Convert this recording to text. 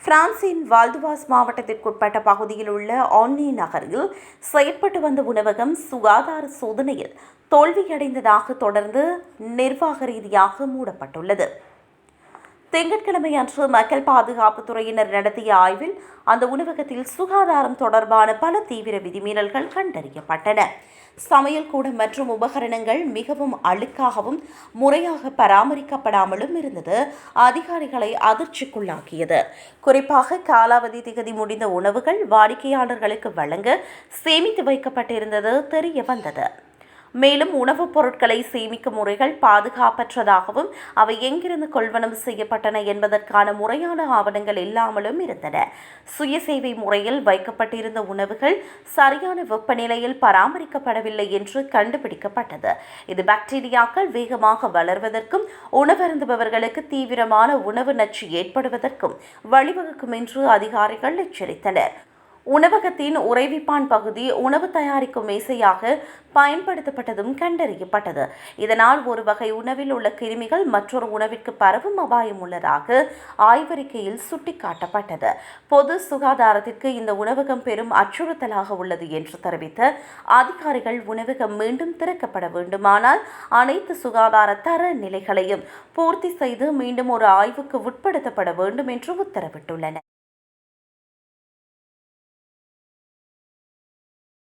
பிரான்சின் வால்துவாஸ் மாவட்டத்திற்குட்பட்ட பகுதியில் உள்ள ஆன்னி நகரில் செயற்பட்டு வந்த உணவகம் சுகாதார சோதனையில் தோல்வியடைந்ததாக தொடர்ந்து நிர்வாக ரீதியாக மூடப்பட்டுள்ளது. திங்கட்கிழமை அன்று மக்கள் பாதுகாப்புத் துறையினர் நடத்திய ஆய்வில் அந்த உணவகத்தில் சுகாதாரம் தொடர்பான பல தீவிர விதிமீறல்கள் கண்டறியப்பட்டன. சமையல் கூடம் மற்றும் உபகரணங்கள் மிகவும் அழுக்காகவும் முறையாக பராமரிக்கப்படாமலும் இருந்தது அதிகாரிகளை அதிர்ச்சிக்குள்ளாக்கியது. குறிப்பாக காலாவதி திகதி முடிந்த உணவுகள் வாடிக்கையாளர்களுக்கு வழங்க சேமித்து வைக்கப்பட்டிருந்தது தெரிய வந்தது. மேலும் உணவுப் பொருட்களை சேமிக்கும் முறைகள் பாதுகாப்பற்றதாகவும் அவை எங்கிருந்து கொள்வனம் செய்யப்பட்டன என்பதற்கான முறையான ஆவணங்கள் இல்லாமலும் இருந்தன. சுயசேவை முறையில் வைக்கப்பட்டிருந்த உணவுகள் சரியான வெப்பநிலையில் பராமரிக்கப்படவில்லை என்று கண்டுபிடிக்கப்பட்டது. இது பாக்டீரியாக்கள் வேகமாக வளர்வதற்கும் உணவருந்துபவர்களுக்கு தீவிரமான உணவு நச்சு ஏற்படுவதற்கும் வழிவகுக்கும் என்று அதிகாரிகள் எச்சரித்தனர். உணவகத்தின் உறைவிப்பான் பகுதி உணவு தயாரிக்கும் மேசையாக பயன்படுத்தப்பட்டதும் கண்டறியப்பட்டது. இதனால் ஒரு வகை உணவில் உள்ள கிருமிகள் மற்றொரு உணவிற்கு பரவும் அபாயம் உள்ளதாக ஆய்வறிக்கையில் சுட்டிக்காட்டப்பட்டது. பொது சுகாதாரத்திற்கு இந்த உணவகம் பெரும் அச்சுறுத்தலாக உள்ளது என்று தெரிவித்த அதிகாரிகள் உணவகம் மீண்டும் திறக்கப்பட வேண்டுமானால் அனைத்து சுகாதார தர நிலைகளையும் பூர்த்தி செய்து மீண்டும் ஒரு ஆய்வுக்கு உட்படுத்தப்பட வேண்டும் என்று உத்தரவிட்டுள்ளனர்.